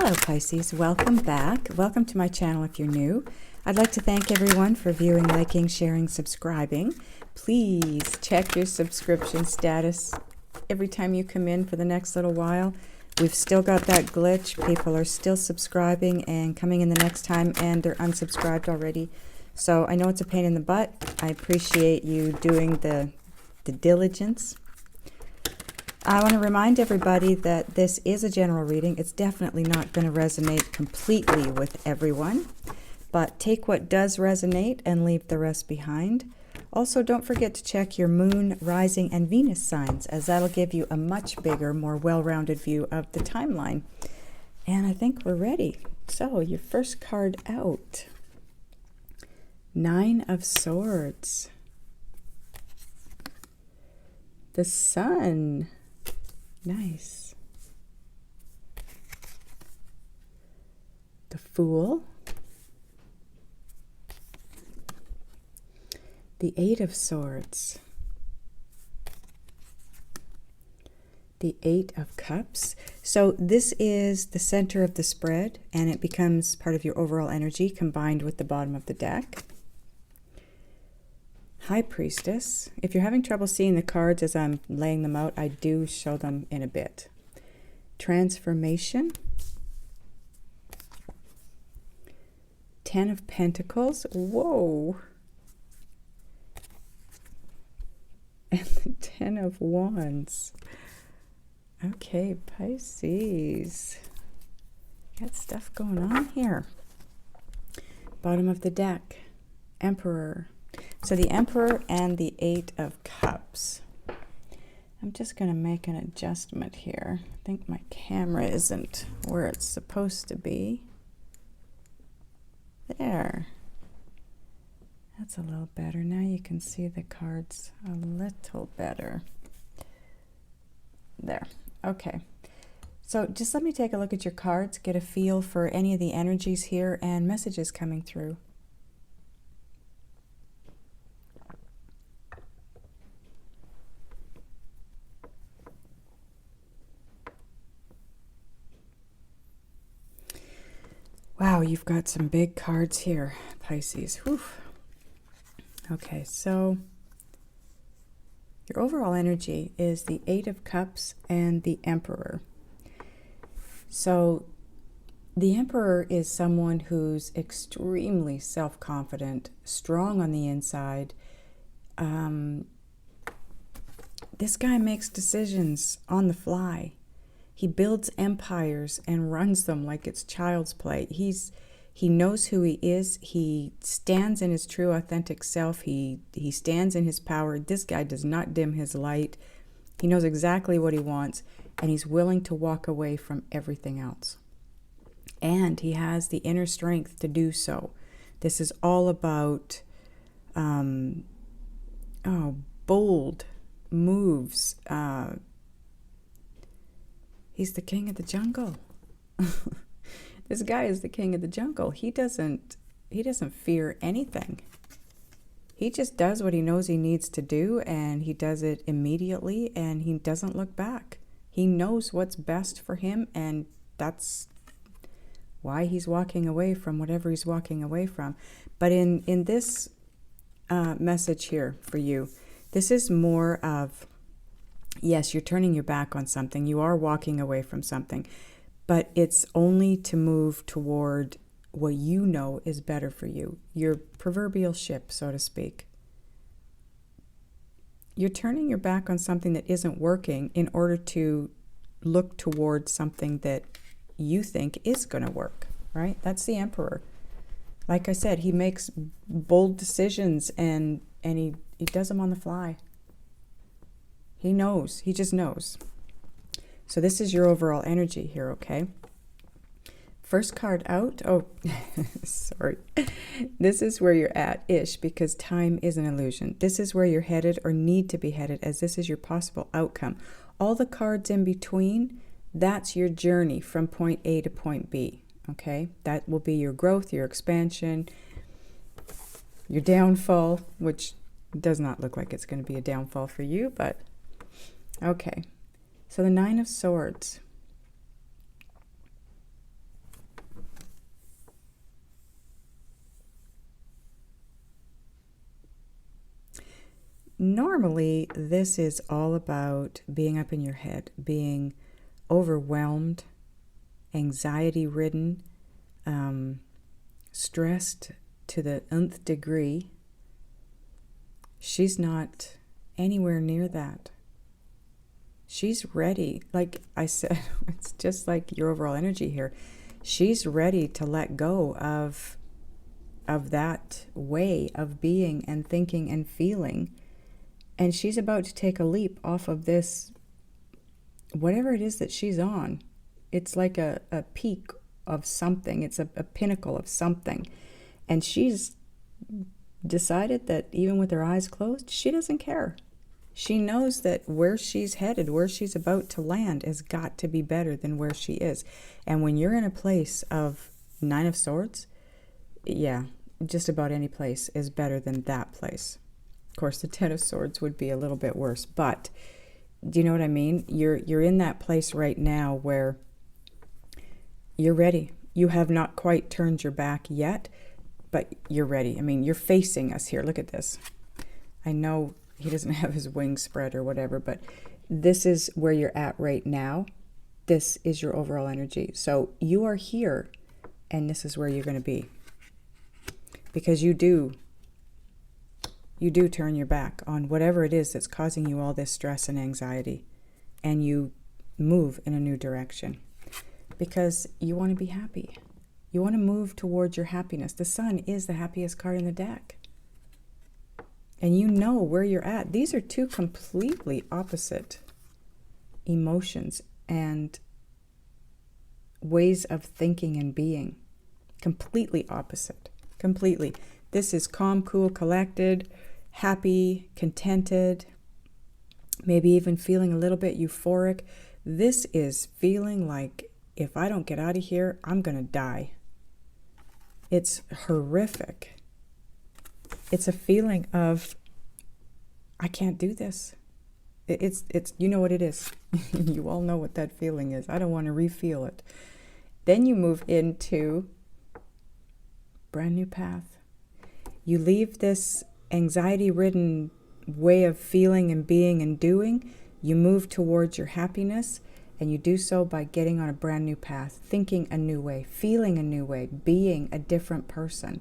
Hello Pisces, welcome back. Welcome to my channel if you're new. I'd like to thank everyone for viewing, liking, sharing, subscribing. Please check your subscription status every time you come in for the next little while. We've still got that glitch. People are still subscribing and coming in the next time and they're unsubscribed already. So I know it's a pain in the butt. I appreciate you doing the diligence. I want to remind everybody that this is a general reading. It's definitely not going to resonate completely with everyone, but take what does resonate and leave the rest behind. Also, don't forget to check your moon, rising, and Venus signs, as that'll give you a much bigger, more well-rounded view of the timeline. And I think we're ready. So, your first card out. 9 of Swords. The Sun. Nice. The Fool. The 8 of Swords. The 8 of Cups. So this is the center of the spread, and it becomes part of your overall energy combined with the bottom of the deck. High Priestess. If you're having trouble seeing the cards as I'm laying them out, I do show them in a bit. Transformation. 10 of Pentacles. Whoa. And the 10 of Wands. Okay, Pisces. Got stuff going on here. Bottom of the deck. Emperor. So the Emperor and the 8 of Cups. I'm just going to make an adjustment here. I think my camera isn't where it's supposed to be. There. That's a little better. Now you can see the cards a little better. There. Okay. So just let me take a look at your cards, get a feel for any of the energies here and messages coming through. Wow, you've got some big cards here, Pisces. Whew. Okay, so your overall energy is the 8 of Cups and the Emperor. So the Emperor is someone who's extremely self-confident, strong on the inside. This guy makes decisions on the fly. He builds empires and runs them like it's child's play. He knows who he is. He stands in his true, authentic self. He stands in his power. This guy does not dim his light. He knows exactly what he wants, and he's willing to walk away from everything else. And he has the inner strength to do so. This is all about bold moves. He's the king of the jungle. This guy is the king of the jungle. He doesn't fear anything. He just does what he knows he needs to do, and he does it immediately, and he doesn't look back. He knows what's best for him, and that's why he's walking away from whatever he's walking away from. But in this message here for you, this is more of, yes, you're turning your back on something. You are walking away from something, but it's only to move toward what you know is better for you, your proverbial ship, so to speak. You're turning your back on something that isn't working in order to look towards something that you think is going to work, right? That's the Emperor. Like I said, he makes bold decisions and he does them on the fly. He knows. He just knows. So this is your overall energy here, okay? First card out. Oh, sorry. This is where you're at-ish, because time is an illusion. This is where you're headed or need to be headed, as this is your possible outcome. All the cards in between, that's your journey from point A to point B, okay? That will be your growth, your expansion, your downfall, which does not look like it's going to be a downfall for you, but okay. So the 9 of Swords. Normally, this is all about being up in your head, being overwhelmed, anxiety-ridden, stressed to the nth degree. She's not anywhere near that. She's ready. Like I said, it's just like your overall energy here. She's ready to let go of that way of being and thinking and feeling. And she's about to take a leap off of this, whatever it is that she's on. It's like a peak of something. It's a pinnacle of something. And she's decided that even with her eyes closed, she doesn't care. She knows that where she's headed, where she's about to land, has got to be better than where she is. And when you're in a place of Nine of Swords, yeah, just about any place is better than that place. Of course, the Ten of Swords would be a little bit worse, but do you know what I mean? You're in that place right now where you're ready. You have not quite turned your back yet, but you're ready. I mean, you're facing us here. Look at this. I know he doesn't have his wings spread or whatever, but this is where you're at right now. This is your overall energy. So you are here, and this is where you're going to be. Because you do turn your back on whatever it is that's causing you all this stress and anxiety, and you move in a new direction because you want to be happy. You want to move towards your happiness. The Sun is the happiest card in the deck. And you know where you're at. These are two completely opposite emotions and ways of thinking and being. Completely opposite. Completely. This is calm, cool, collected, happy, contented, maybe even feeling a little bit euphoric. This is feeling like, if I don't get out of here, I'm going to die. It's horrific. It's a feeling of, I can't do this. It's you know what it is. You all know what that feeling is. I don't want to re-feel it. Then you move into brand new path. You leave this anxiety-ridden way of feeling and being and doing. You move towards your happiness, and you do so by getting on a brand new path, thinking a new way, feeling a new way, being a different person.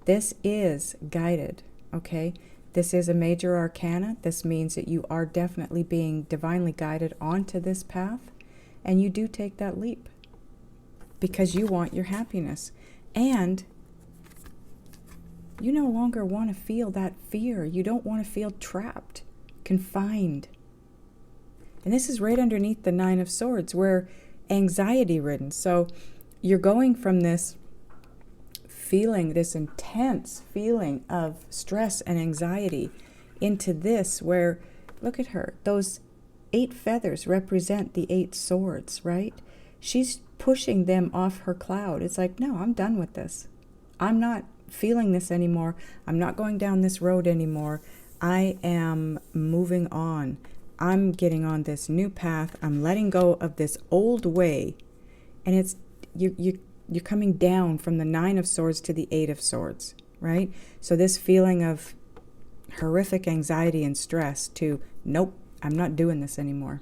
This is guided, okay? This is a major arcana. This means that you are definitely being divinely guided onto this path, and you do take that leap because you want your happiness. And you no longer want to feel that fear. You don't want to feel trapped, confined. And this is right underneath the Nine of Swords, where anxiety-ridden. So you're going from this feeling, this intense feeling of stress and anxiety, into this where, look at her, those 8 feathers represent the 8 swords, right? She's pushing them off her cloud. It's like, no, I'm done with this. I'm not feeling this anymore. I'm not going down this road anymore. I am moving on. I'm getting on this new path. I'm letting go of this old way. And it's you're coming down from the 9 of Swords to the 8 of Swords, right? So this feeling of horrific anxiety and stress to, nope, I'm not doing this anymore.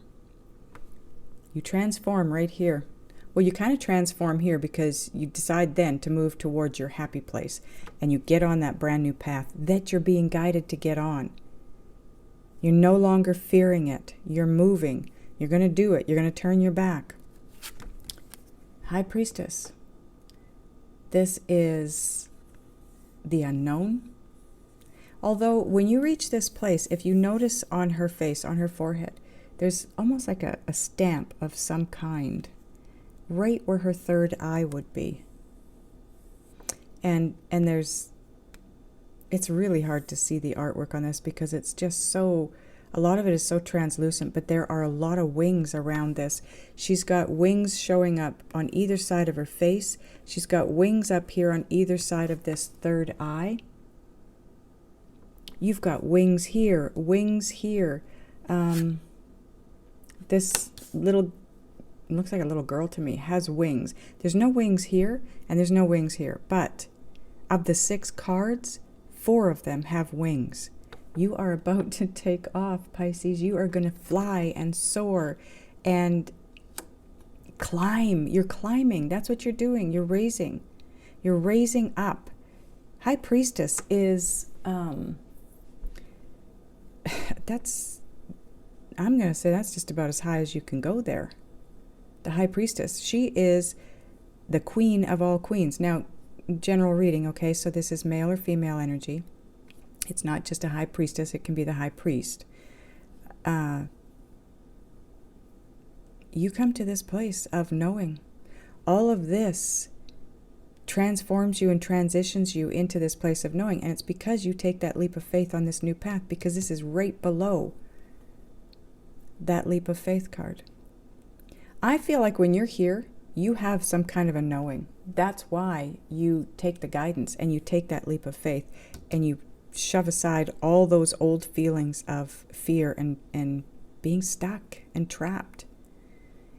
You transform right here. Well, you kind of transform here because you decide then to move towards your happy place, and you get on that brand new path that you're being guided to get on. You're no longer fearing it. You're moving. You're going to do it. You're going to turn your back. High Priestess. This is the unknown. Although when you reach this place, if you notice on her face, on her forehead, there's almost like a stamp of some kind right where her third eye would be. And there's, it's really hard to see the artwork on this because it's just so, a lot of it is so translucent, but there are a lot of wings around this. She's got wings showing up on either side of her face. She's got wings up here on either side of this third eye. You've got wings here, wings here. This little, looks like a little girl to me, has wings. There's no wings here, and there's no wings here. But of the 6 cards, 4 of them have wings. You are about to take off, Pisces. You are going to fly and soar and climb. You're climbing. That's what you're doing. You're raising. You're raising up. High Priestess is, that's, I'm going to say that's just about as high as you can go there. The High Priestess. She is the queen of all queens. Now, general reading, okay, so this is male or female energy. It's not just a High Priestess. It can be the High Priest. You come to this place of knowing. All of this transforms you and transitions you into this place of knowing. And it's because you take that leap of faith on this new path, because this is right below that leap of faith card. I feel like when you're here, you have some kind of a knowing. That's why you take the guidance and you take that leap of faith and you shove aside all those old feelings of fear and being stuck and trapped.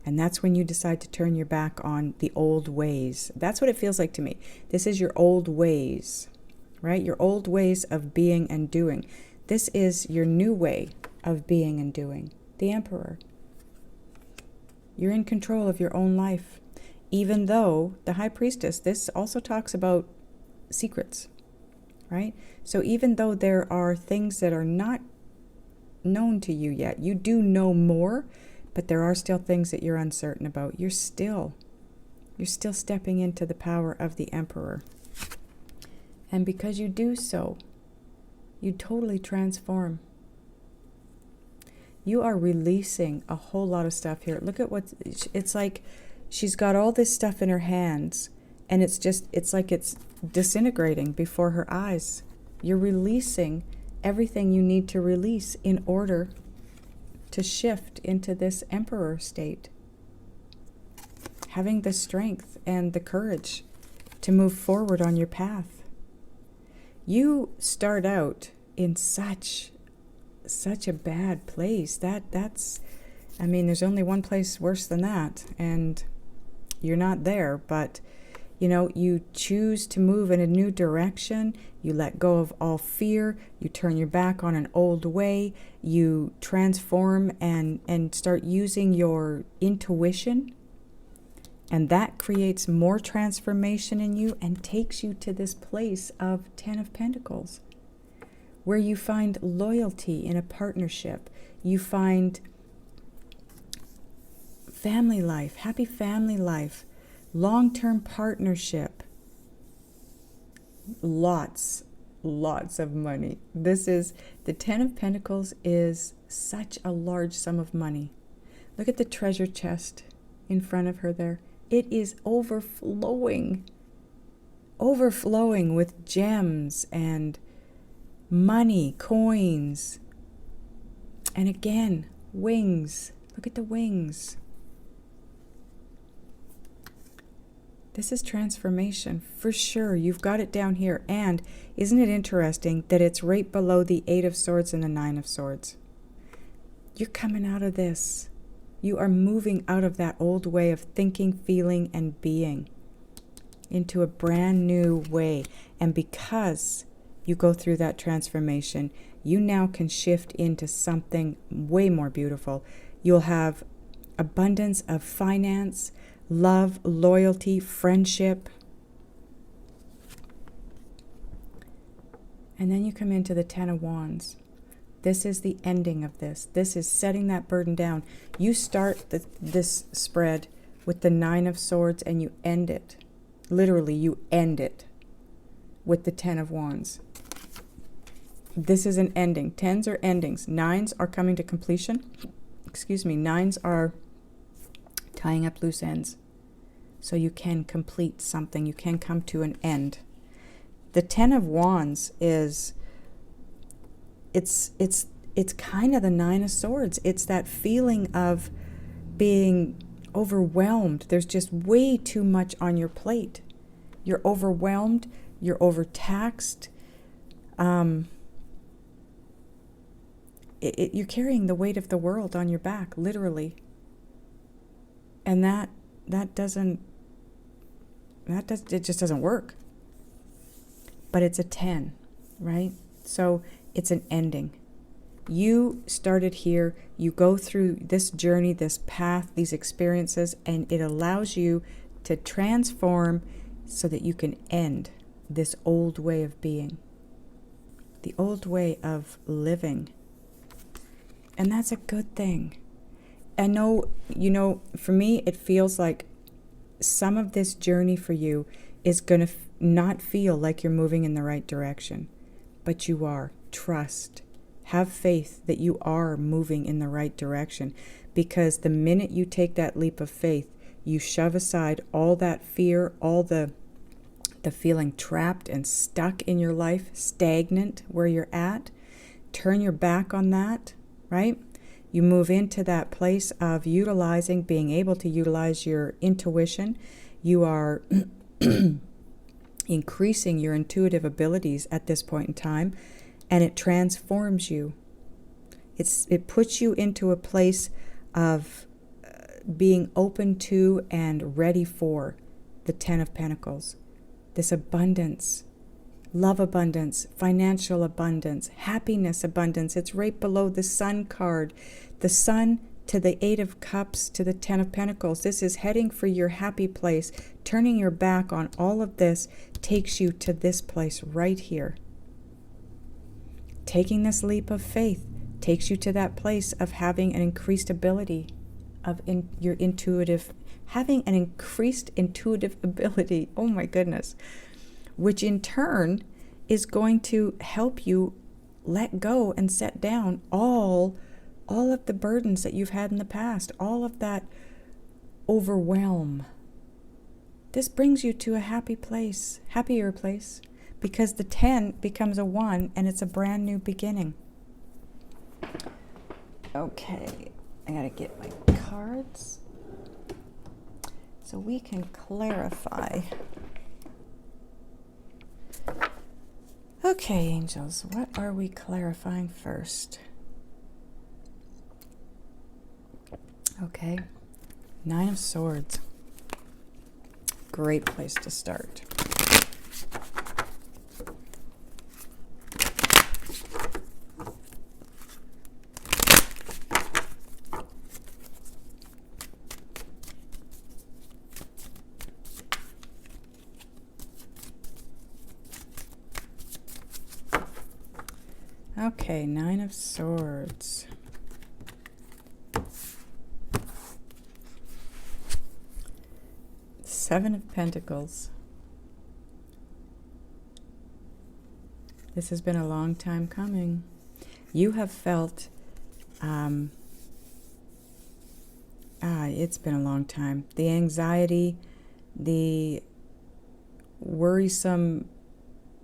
And that's when you decide to turn your back on the old ways. That's what it feels like to me. This is your old ways, right? Your old ways of being and doing. This is your new way of being and doing. The Emperor. You're in control of your own life. Even though the High Priestess, this also talks about secrets, right? So even though there are things that are not known to you yet, you do know more, but there are still things that you're uncertain about. You're still stepping into the power of the Emperor. And because you do so, you totally transform. You are releasing a whole lot of stuff here. Look at what, it's like she's got all this stuff in her hands, and it's like it's disintegrating before her eyes. You're releasing everything you need to release in order to shift into this Emperor state. Having the strength and the courage to move forward on your path. You start out in such a bad place. That's, I mean, there's only one place worse than that, and you're not there, but you know, you choose to move in a new direction. You let go of all fear. You turn your back on an old way. You transform and start using your intuition. And that creates more transformation in you and takes you to this place of Ten of Pentacles, where you find loyalty in a partnership. You find family life, happy family life, long-term partnership, lots of money. This is, the Ten of Pentacles is such a large sum of money. Look at the treasure chest in front of her there. It is overflowing with gems and money, coins. And again, wings. Look at the wings. This is transformation for sure. You've got it down here. And isn't it interesting that it's right below the Eight of Swords and the Nine of Swords? You're coming out of this. You are moving out of that old way of thinking, feeling, and being into a brand new way. And because you go through that transformation, you now can shift into something way more beautiful. You'll have abundance of finance, love, loyalty, friendship. And then you come into the Ten of Wands. This is the ending of this. This is setting that burden down. You start this spread with the Nine of Swords and you end it. Literally, you end it with the Ten of Wands. This is an ending. Tens are endings. Nines are coming to completion. Excuse me. Nines are tying up loose ends. So you can complete something. You can come to an end. The Ten of Wands is, it's kind of the Nine of Swords. It's that feeling of being overwhelmed. There's just way too much on your plate. You're overwhelmed. You're overtaxed. You're carrying the weight of the world on your back, literally. And it just doesn't work. But it's a 10, right? So it's an ending. You started here, you go through this journey, this path, these experiences, and it allows you to transform so that you can end this old way of being, the old way of living. And that's a good thing. I know, for me, it feels like some of this journey for you is going to not feel like you're moving in the right direction, but you are. Trust. Have faith that you are moving in the right direction, because the minute you take that leap of faith, you shove aside all that fear, all the feeling trapped and stuck in your life, stagnant where you're at. Turn your back on that, right? You move into that place of being able to utilize your intuition. You are increasing your intuitive abilities at this point in time, and it transforms you. It puts you into a place of being open to and ready for the Ten of Pentacles. This abundance, love abundance, financial abundance, happiness abundance. It's right below the Sun card. The Sun to the Eight of Cups to the Ten of Pentacles. This is heading for your happy place. Turning your back on all of this takes you to this place right here. Taking this leap of faith takes you to that place of having an increased ability of having an increased intuitive ability. Oh my goodness. Which in turn is going to help you let go and set down all of the burdens that you've had in the past, all of that overwhelm. This brings you to a happier place, because the 10 becomes a 1 and it's a brand new beginning. Okay, I gotta get my cards so we can clarify. Okay, angels, what are we clarifying first? Okay, 9 of Swords. Great place to start. Okay, 9 of Swords. Seven of Pentacles. This has been a long time coming. You have felt, it's been a long time. The anxiety, the worrisome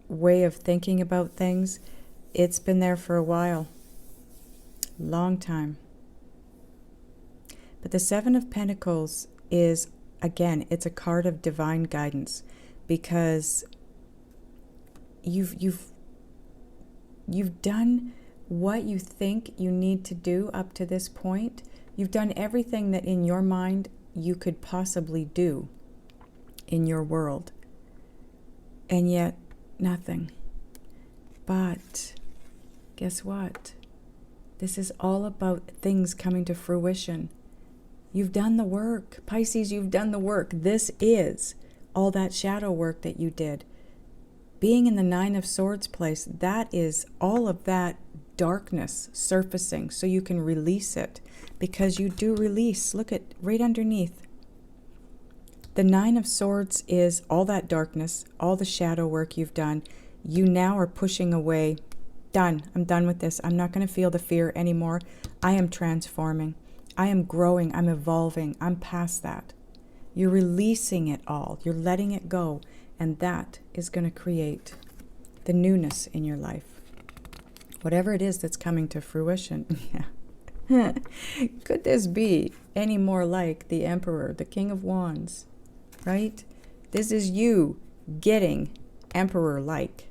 way of thinking about things, it's been there for a while. Long time. But the Seven of Pentacles is, again, it's a card of divine guidance, because you've done what you think you need to do up to this point. You've done everything that in your mind you could possibly do in your world, and yet nothing. But guess what? This is all about things coming to fruition. You've done the work. Pisces, you've done the work. This is all that shadow work that you did. Being in the 9 of Swords place, that is all of that darkness surfacing so you can release it, because you do release. Look at right underneath. The 9 of Swords is all that darkness, all the shadow work you've done. You now are pushing away. Done. I'm done with this. I'm not going to feel the fear anymore. I am transforming. I am growing. I'm evolving. I'm past that. You're releasing it all. You're letting it go. And that is going to create the newness in your life. Whatever it is that's coming to fruition. Yeah. Could this be any more like the Emperor, the King of Wands? Right? This is you getting Emperor-like.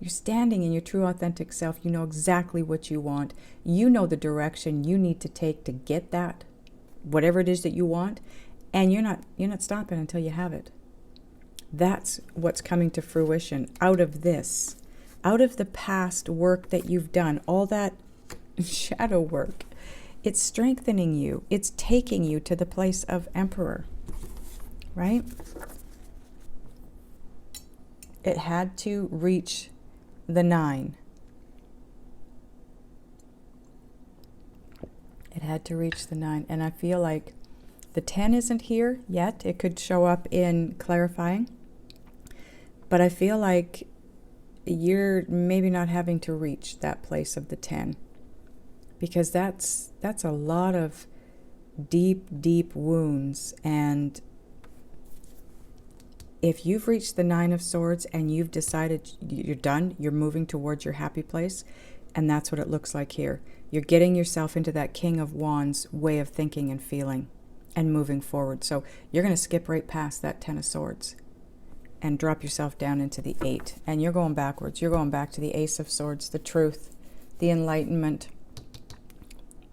You're standing in your true authentic self. You know exactly what you want. You know the direction you need to take to get that, whatever it is that you want, and you're not stopping until you have it. That's what's coming to fruition out of this. out of the past work that you've done, all that shadow work. It's strengthening you. It's taking you to the place of Emperor, right? It had to reach the 9. It had to reach the 9. And I feel like the 10 isn't here yet. It could show up in clarifying. But I feel like you're maybe not having to reach that place of the 10. Because that's a lot of deep, deep wounds. And if you've reached the 9 of Swords and you've decided you're done, you're moving towards your happy place, and that's what it looks like here. You're getting yourself into that King of Wands way of thinking and feeling and moving forward. So you're going to skip right past that 10 of Swords and drop yourself down into the 8. And you're going backwards. You're going back to the Ace of Swords, the truth, the enlightenment,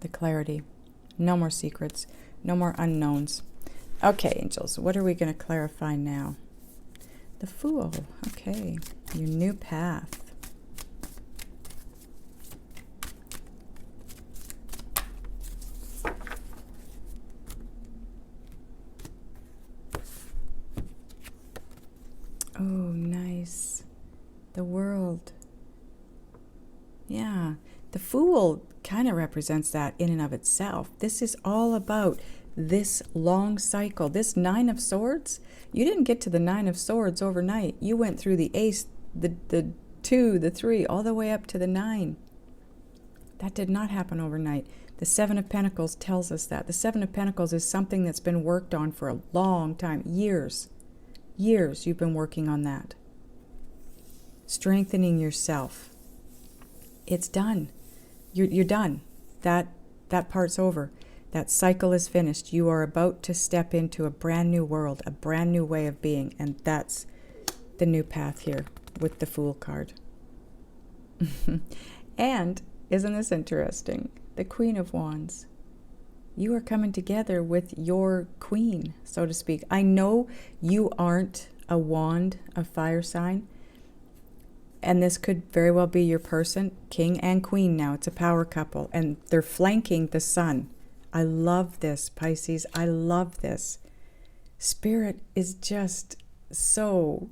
the clarity. No more secrets. No more unknowns. Okay, angels, what are we going to clarify now? The Fool. Okay, your new path. Oh, nice. The World. Yeah, the Fool kind of represents that in and of itself. This is all about this long cycle. This 9 of Swords, you didn't get to the 9 of Swords overnight. You went through the Ace, the 2, the 3, all the way up to the 9. That did not happen overnight. The 7 of Pentacles tells us that. The 7 of Pentacles is something that's been worked on for a long time. Years you've been working on that. Strengthening yourself. It's done. You're done. That part's over. That cycle is finished. You are about to step into a brand new world, a brand new way of being, and that's the new path here with the Fool card. And isn't this interesting? The Queen of Wands. You are coming together with your queen, so to speak. I know you aren't a wand, a fire sign, and this could very well be your person, king and queen now. It's a power couple, and they're flanking the sun. I love this, Pisces. I love this. Spirit is just so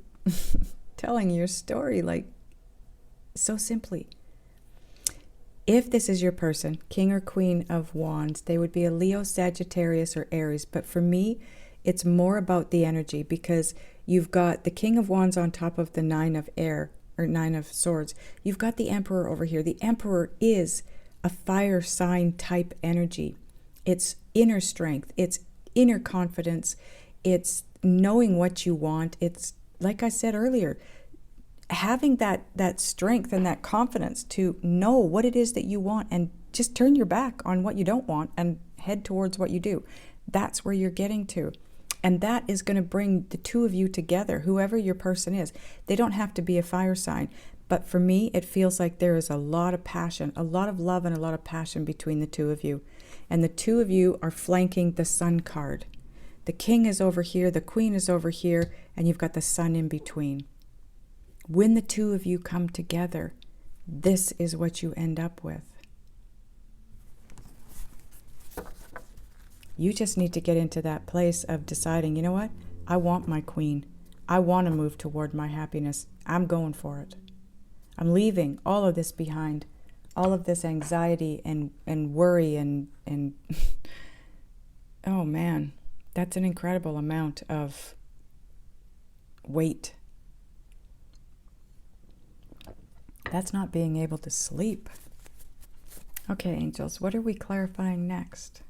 telling your story, like, so simply. If this is your person, king or queen of wands, they would be a Leo, Sagittarius, or Aries. But for me, it's more about the energy, because you've got the king of wands on top of the 9 of air, or 9 of swords. You've got the emperor over here. The emperor is a fire sign type energy. It's inner strength. It's inner confidence. It's knowing what you want. It's, like I said earlier, having that strength and that confidence to know what it is that you want and just turn your back on what you don't want and head towards what you do. That's where you're getting to. And that is going to bring the two of you together, whoever your person is. They don't have to be a fire sign. But for me, it feels like there is a lot of passion, a lot of love and a lot of passion between the two of you. And the two of you are flanking the Sun card. The king is over here, the queen is over here, and you've got the sun in between. When the two of you come together, this is what you end up with. You just need to get into that place of deciding, you know what? I want my queen. I want to move toward my happiness. I'm going for it. I'm leaving all of this behind. All of this anxiety and worry and oh man, that's an incredible amount of weight. That's not being able to sleep. Okay, angels, what are we clarifying next?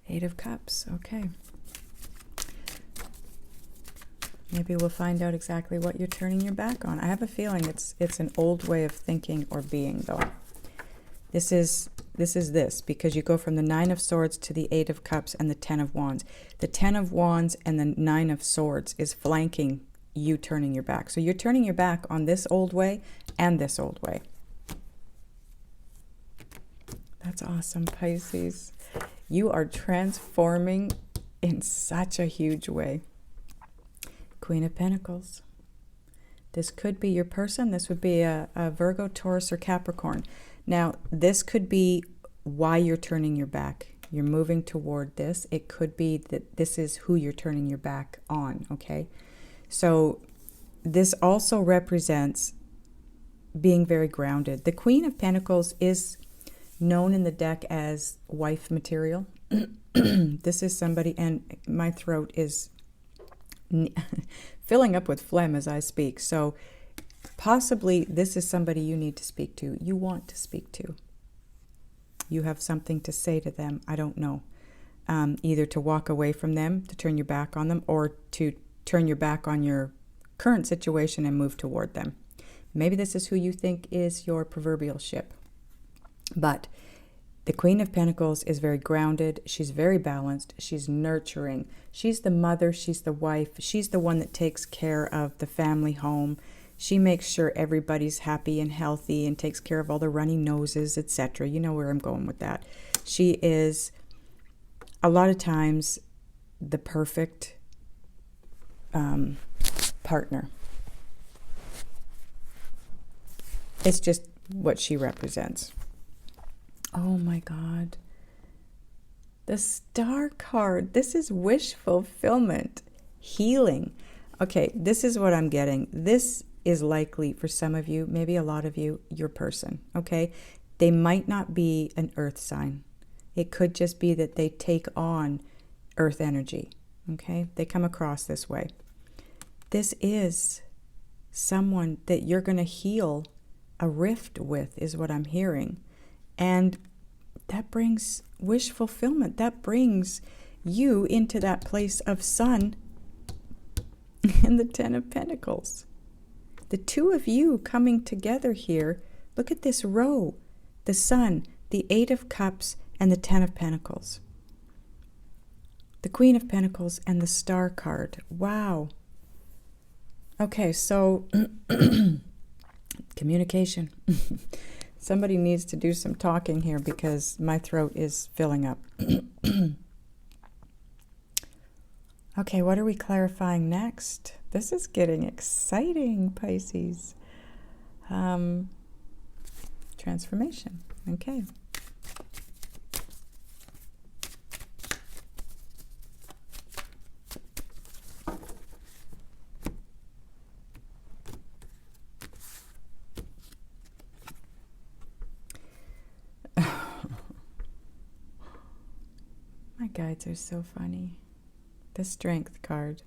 8 of Cups, okay. Maybe we'll find out exactly what you're turning your back on. I have a feeling it's an old way of thinking or being, though. This is because you go from the 9 of Swords to the 8 of Cups and the 10 of Wands. The 10 of Wands and the 9 of Swords is flanking you turning your back. So you're turning your back on this old way and this old way. That's awesome, Pisces. You are transforming in such a huge way. Queen of Pentacles. This could be your person. This would be a Virgo, Taurus, or Capricorn. Now, this could be why you're turning your back. You're moving toward this. It could be that this is who you're turning your back on, okay? So this also represents being very grounded. The Queen of Pentacles is known in the deck as wife material. This is somebody, and my throat is filling up with phlegm as I speak. So possibly this is somebody you need to speak to, you want to speak to. You have something to say to them, I don't know. Either to walk away from them, to turn your back on them, or to turn your back on your current situation and move toward them. Maybe this is who you think is your proverbial ship. But the Queen of Pentacles is very grounded. She's very balanced. She's nurturing. She's the mother. She's the wife. She's the one that takes care of the family home. She makes sure everybody's happy and healthy and takes care of all the runny noses, etc. You know where I'm going with that. She is, a lot of times, the perfect partner. It's just what she represents. Oh my God. The Star card. This is wish fulfillment, healing. Okay, this is what I'm getting. This is likely for some of you, maybe a lot of you, your person, okay? They might not be an earth sign. It could just be that they take on earth energy, okay? They come across this way. This is someone that you're going to heal a rift with, is what I'm hearing. And that brings wish fulfillment. That brings you into that place of sun and the Ten of Pentacles. The two of you coming together here. Look at this row. The Sun, the Eight of Cups, and the Ten of Pentacles. The Queen of Pentacles and the Star card. Wow. Okay, so communication. Somebody needs to do some talking here because my throat is filling up. Okay, what are we clarifying next? This is getting exciting, Pisces. Transformation. Okay. My guides are so funny. The Strength card.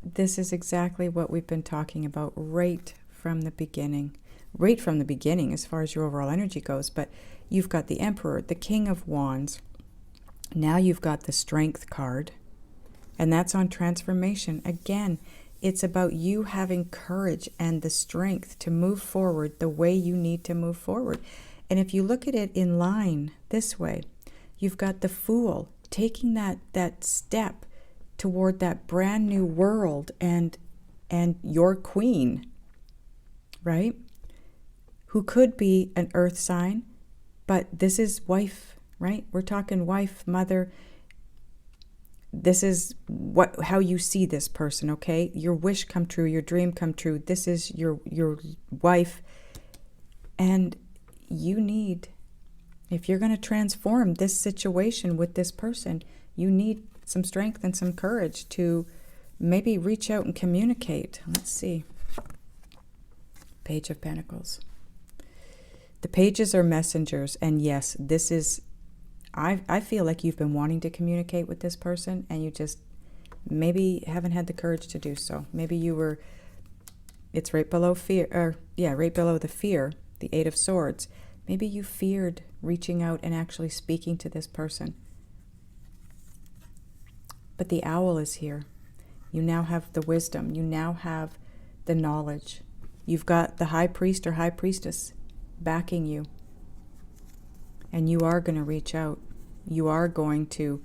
This is exactly what we've been talking about right from the beginning. Right from the beginning as far as your overall energy goes. But you've got the Emperor, the King of Wands. Now you've got the Strength card. And that's on transformation. Again, it's about you having courage and the strength to move forward the way you need to move forward. And if you look at it in line this way, you've got the Fool taking that step toward that brand new world and your queen, right? Who could be an earth sign, but this is wife, right? We're talking wife, mother. This is how you see this person, okay? Your wish come true, your dream come true. This is your wife. And you need, if you're going to transform this situation with this person, you need some strength and some courage to maybe reach out and communicate. Let's see. Page of Pentacles. The pages are messengers, and yes, this is, I feel like you've been wanting to communicate with this person and you just maybe haven't had the courage to do so. Maybe you were, it's right below fear, or yeah, right below the fear, the Eight of Swords. Maybe you feared reaching out and actually speaking to this person. But the Owl is here. You now have the wisdom. You now have the knowledge. You've got the High Priest or High Priestess backing you. And you are going to reach out. You are going to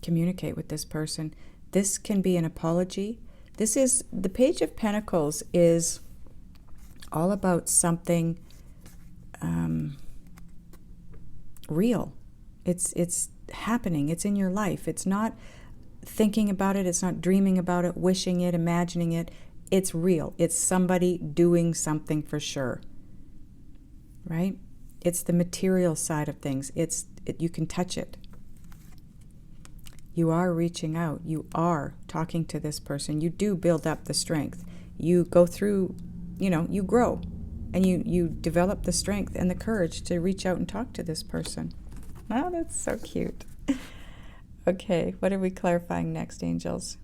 communicate with this person. This can be an apology. This is, the Page of Pentacles is all about something real. It's happening. It's in your life. It's not thinking about it. It's not dreaming about it, wishing it, imagining it. It's real. It's somebody doing something for sure, right? It's the material side of things. You can touch it. You are reaching out. You are talking to this person. You do build up the strength. You go through, you grow, and you develop the strength and the courage to reach out and talk to this person. Oh, that's so cute. Okay, what are we clarifying next, angels?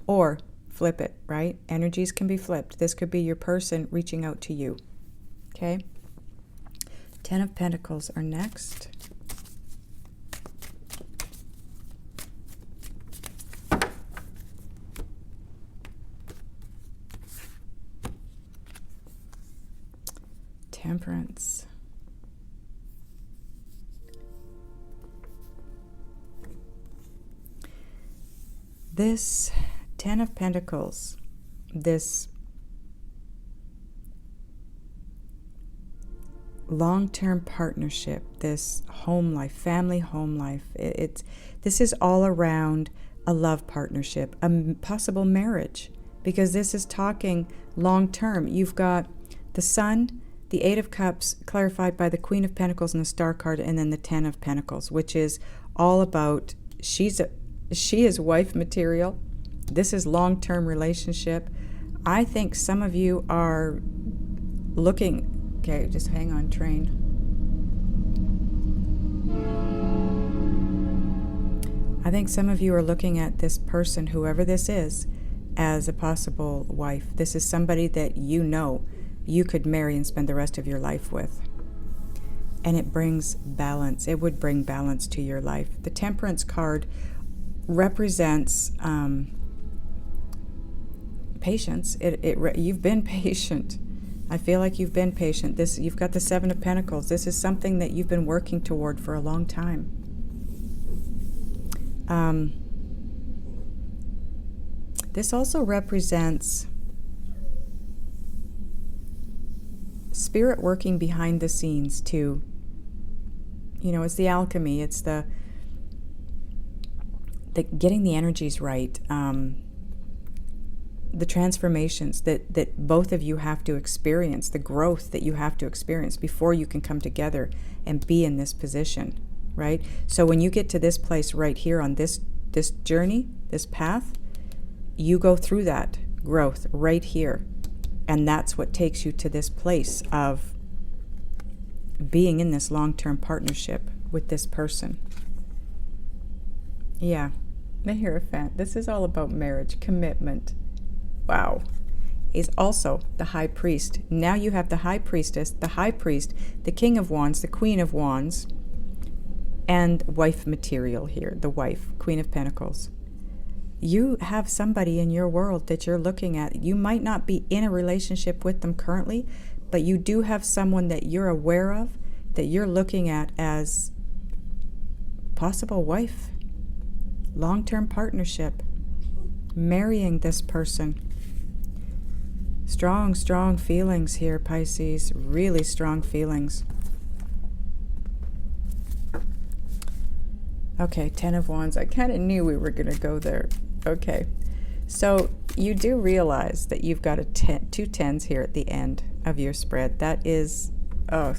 Or flip it, right? Energies can be flipped. This could be your person reaching out to you. Okay? 10 of Pentacles are next. Temperance. This 10 of Pentacles, this long-term partnership, this home life, family home life, this is all around a love partnership, a possible marriage, because this is talking long-term. You've got the Sun, the 8 of Cups, clarified by the Queen of Pentacles and the Star card, and then the 10 of Pentacles, which is all about she is wife material. This is long-term relationship. I think some of you are looking... Okay, just hang on, train. I think some of you are looking at this person, whoever this is, as a possible wife. This is somebody that you could marry and spend the rest of your life with. And it brings balance. It would bring balance to your life. The Temperance card represents patience. You've been patient. I feel like you've been patient. You've got the 7 of Pentacles. This is something that you've been working toward for a long time. This also represents spirit working behind the scenes too. It's the alchemy. It's the getting the energies right. The transformations that both of you have to experience, the growth that you have to experience before you can come together and be in this position, right? So when you get to this place right here on this journey, this path, you go through that growth right here. And that's what takes you to this place of being in this long-term partnership with this person. Yeah, the Hierophant. This is all about marriage, commitment. Wow. Is also the High Priest. Now you have the High Priestess, the High Priest, the King of Wands, the Queen of Wands, and wife material here, the wife, Queen of Pentacles. You have somebody in your world that you're looking at. You might not be in a relationship with them currently, but you do have someone that you're aware of, that you're looking at as possible wife, long-term partnership, marrying this person. Strong, strong feelings here, Pisces. Really strong feelings. Okay, 10 of Wands. I kind of knew we were going to go there. Okay, so you do realize that you've got two tens here at the end of your spread. That is, oh,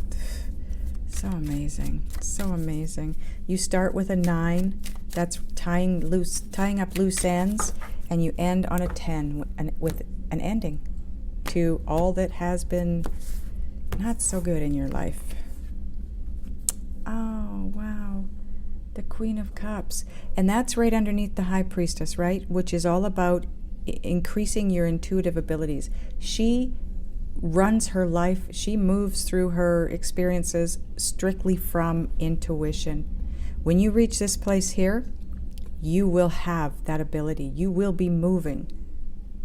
so amazing. So amazing. You start with a 9. That's tying up loose ends, and you end on a 10 with an ending to all that has been not so good in your life. Oh, wow. The Queen of Cups. And that's right underneath the High Priestess, right? Which is all about increasing your intuitive abilities. She runs her life, she moves through her experiences strictly from intuition. When you reach this place here, you will have that ability. You will be moving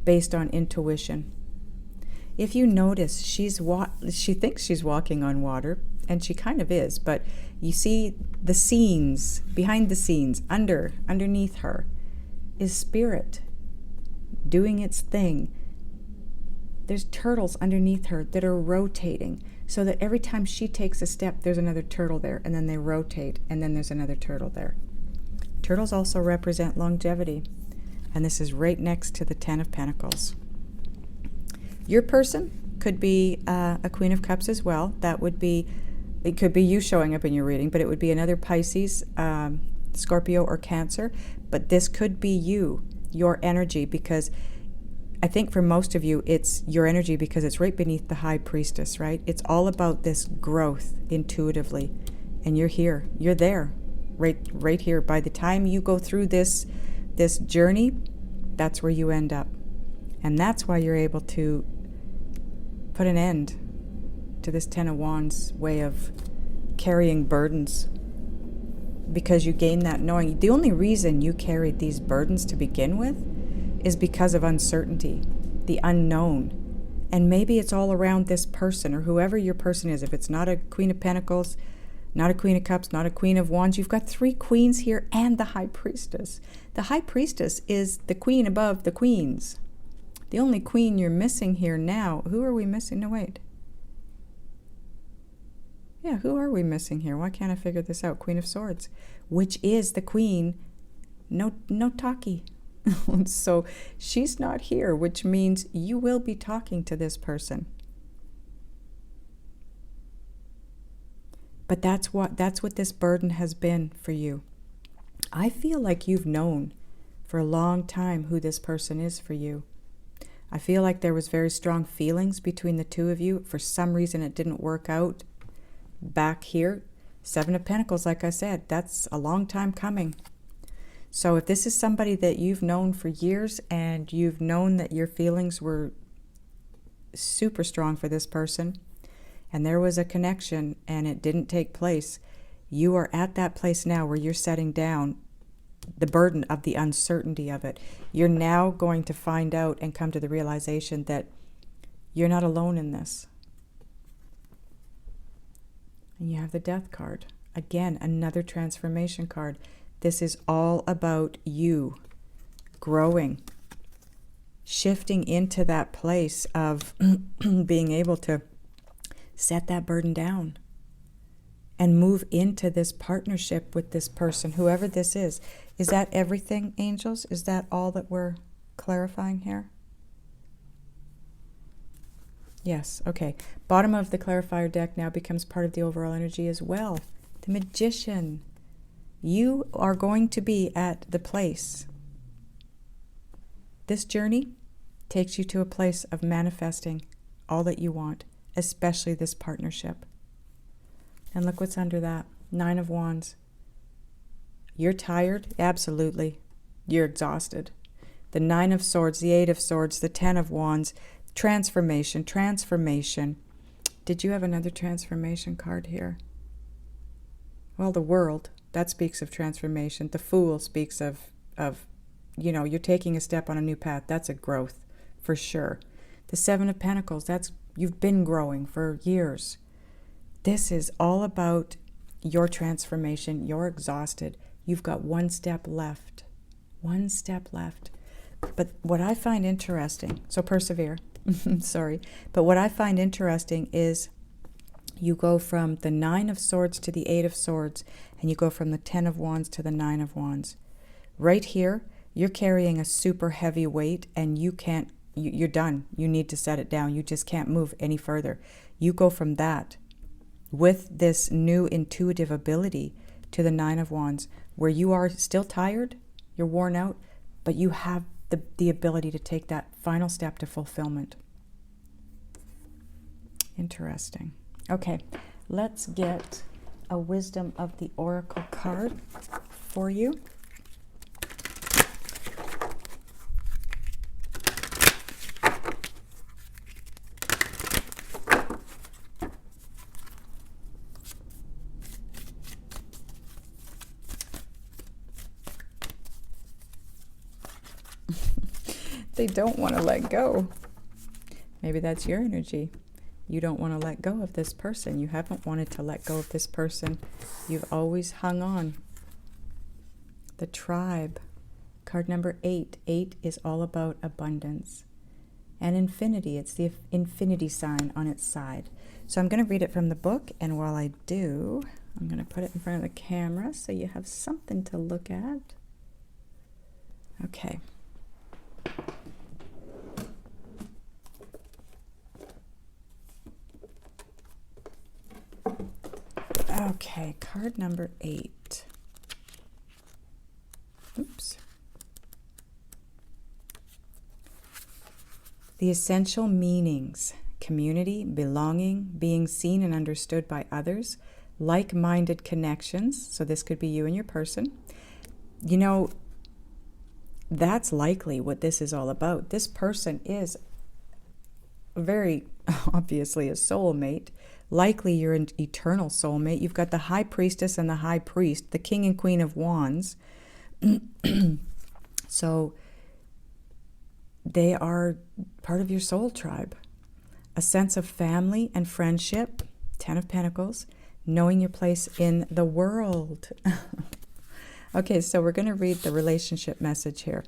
based on intuition. If you notice, she thinks she's walking on water, and she kind of is, but you see the scenes, behind the scenes, underneath her is spirit doing its thing. There's turtles underneath her that are rotating, so that every time she takes a step, there's another turtle there, and then they rotate, and then there's another turtle there. Turtles also represent longevity. And this is right next to the Ten of Pentacles. Your person could be a Queen of Cups as well. That would be, it could be you showing up in your reading, but it would be another Pisces, Scorpio, or Cancer. But this could be you, your energy, because I think for most of you, it's your energy because it's right beneath the High Priestess, right? It's all about this growth intuitively. And you're here. You're there. Right here. By the time you go through this journey, that's where you end up. And that's why you're able to put an end to this Ten of Wands way of carrying burdens. Because you gain that knowing. The only reason you carried these burdens to begin with is because of uncertainty, the unknown. And maybe it's all around this person or whoever your person is. If it's not a Queen of Pentacles, not a Queen of Cups, not a Queen of Wands, you've got 3 queens here and the High Priestess. The High Priestess is the queen above the queens. The only queen you're missing here now, who are we missing? No, wait. Yeah, who are we missing here? Why can't I figure this out? Queen of Swords, which is the queen, no talkie. So she's not here, which means you will be talking to this person. But that's what this burden has been for you. I feel like you've known for a long time who this person is for you. I feel like there was very strong feelings between the two of you. For some reason it didn't work out back here. 7 of Pentacles, like I said, that's a long time coming. So if this is somebody that you've known for years and you've known that your feelings were super strong for this person and there was a connection and it didn't take place, you are at that place now where you're setting down the burden of the uncertainty of it. You're now going to find out and come to the realization that you're not alone in this. And you have the Death card. Again, another transformation card. This is all about you growing, shifting into that place of being able to set that burden down and move into this partnership with this person, whoever this is. Is that everything, angels? Is that all that we're clarifying here? Yes, okay. Bottom of the clarifier deck now becomes part of the overall energy as well. The Magician. You are going to be at the place. This journey takes you to a place of manifesting all that you want, especially this partnership. And look what's under that. 9 of Wands. You're tired? Absolutely. You're exhausted. The 9 of Swords, the 8 of Swords, the 10 of Wands. Transformation, transformation. Did you have another transformation card here? Well, the World. That speaks of transformation. The Fool speaks of, you know, you're taking a step on a new path. That's a growth, for sure. The 7 of Pentacles, that's, you've been growing for years. This is all about your transformation. You're exhausted. You've got 1 step left. 1 step left. But what I find interesting, so persevere, sorry, but what I find interesting is you go from the 9 of Swords to the 8 of Swords, and you go from the 10 of Wands to the 9 of Wands. Right here, you're carrying a super heavy weight, and you can't, you're done. You need to set it down. You just can't move any further. You go from that with this new intuitive ability to the 9 of Wands, where you are still tired, you're worn out, but you have the ability to take that final step to fulfillment. Interesting. Okay, let's get a Wisdom of the Oracle card for you. They don't want to let go. Maybe that's your energy. You don't want to let go of this person. You haven't wanted to let go of this person. You've always hung on. The Tribe, card number 8. 8 is all about abundance. And infinity, it's the infinity sign on its side. So I'm going to read it from the book, and while I do, I'm going to put it in front of the camera so you have something to look at. Okay. Okay, card number 8. Oops. The essential meanings: community, belonging, being seen and understood by others, like-minded connections. So this could be you and your person. You know, that's likely what this is all about. This person is very obviously a soulmate. Likely you're an eternal soulmate. You've got the High Priestess and the High Priest, the King and Queen of Wands. So they are part of your soul tribe. A sense of family and friendship, 10 of Pentacles, knowing your place in the world. Okay, so we're going to read the relationship message here.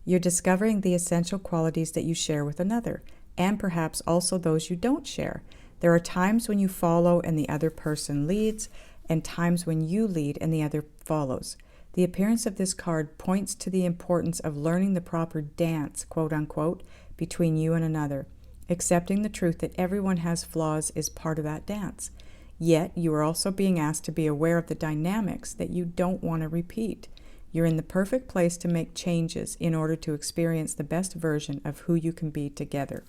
You're discovering the essential qualities that you share with another, and perhaps also those you don't share. There are times when you follow and the other person leads, and times when you lead and the other follows. The appearance of this card points to the importance of learning the proper dance, quote unquote, between you and another. Accepting the truth that everyone has flaws is part of that dance. Yet, you are also being asked to be aware of the dynamics that you don't want to repeat. You're in the perfect place to make changes in order to experience the best version of who you can be together.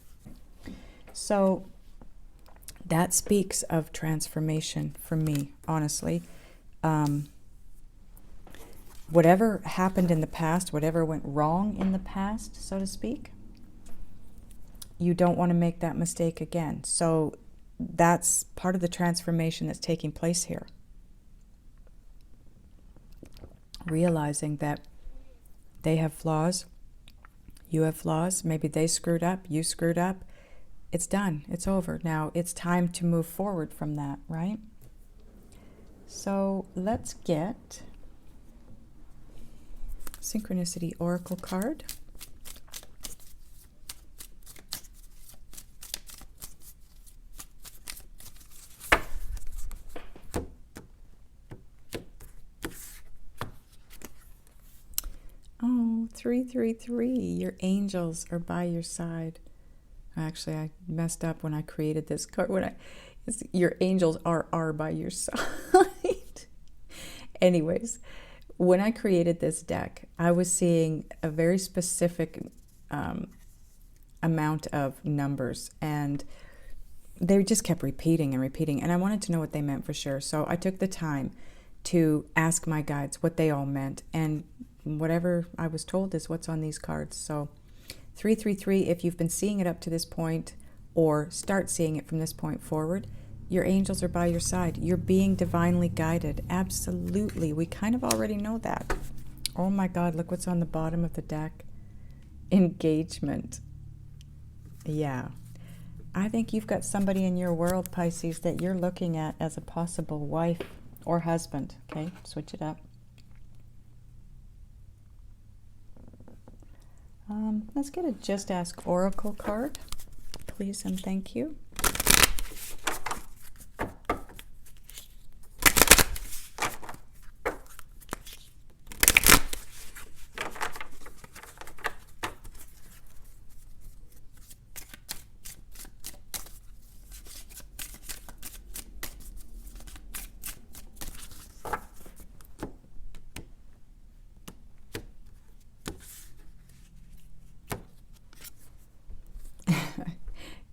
So, that speaks of transformation for me, honestly. Whatever happened in the past, whatever went wrong in the past, so to speak, you don't want to make that mistake again. So that's part of the transformation that's taking place here. Realizing that they have flaws, you have flaws, maybe they screwed up, you screwed up. It's done. It's over. Now it's time to move forward from that, right? So let's get Synchronicity Oracle card. Oh, 333. Your angels are by your side. Actually, I messed up when I created this card. Your angels are by your side. Anyways, when I created this deck, I was seeing a very specific amount of numbers, and they just kept repeating and repeating, and I wanted to know what they meant for sure. So I took the time to ask my guides what they all meant, and whatever I was told is what's on these cards. So 333, if you've been seeing it up to this point or start seeing it from this point forward, your angels are by your side. You're being divinely guided. Absolutely. We kind of already know that. Oh my God, look what's on the bottom of the deck. Engagement. Yeah. I think you've got somebody in your world, Pisces, that you're looking at as a possible wife or husband. Okay, switch it up. Let's get a Just Ask Oracle card, please and thank you.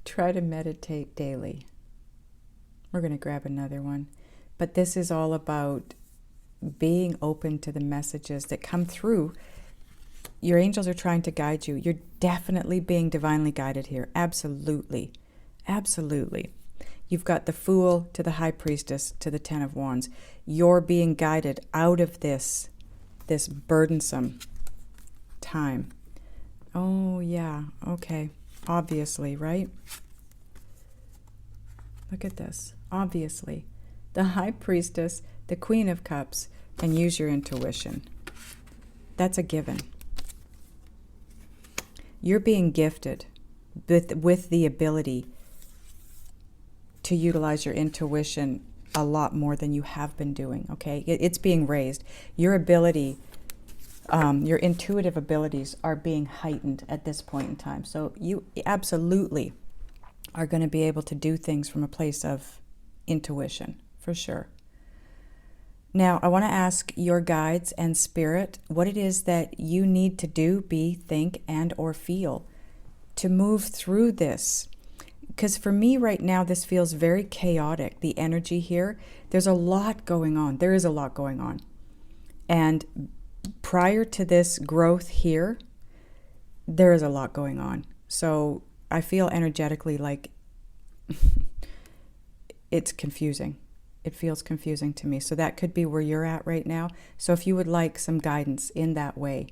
Try to meditate daily. We're going to grab another one. But this is all about being open to the messages that come through. Your angels are trying to guide you. You're definitely being divinely guided here. Absolutely. Absolutely. You've got the Fool to the High Priestess to the Ten of Wands. You're being guided out of this burdensome time. Oh, yeah. Okay. Obviously, right? Look at this. Obviously. The High Priestess, the Queen of Cups, and use your intuition. That's a given. You're being gifted with the ability to utilize your intuition a lot more than you have been doing, okay? It's being raised. Your ability, your intuitive abilities are being heightened at this point in time. So you absolutely are going to be able to do things from a place of intuition, for sure. Now, I want to ask your guides and spirit what it is that you need to do, be, think, and or feel to move through this. Because for me right now, this feels very chaotic. The energy here, there's a lot going on. There is a lot going on. And prior to this growth here, there is a lot going on. So I feel energetically like it's confusing. It feels confusing to me. So that could be where you're at right now. So if you would like some guidance in that way,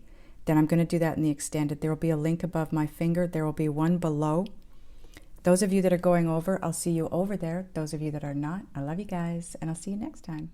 then I'm going to do that in the extended. There will be a link above my finger. There will be one below. Those of you that are going over, I'll see you over there. Those of you that are not, I love you guys, and I'll see you next time.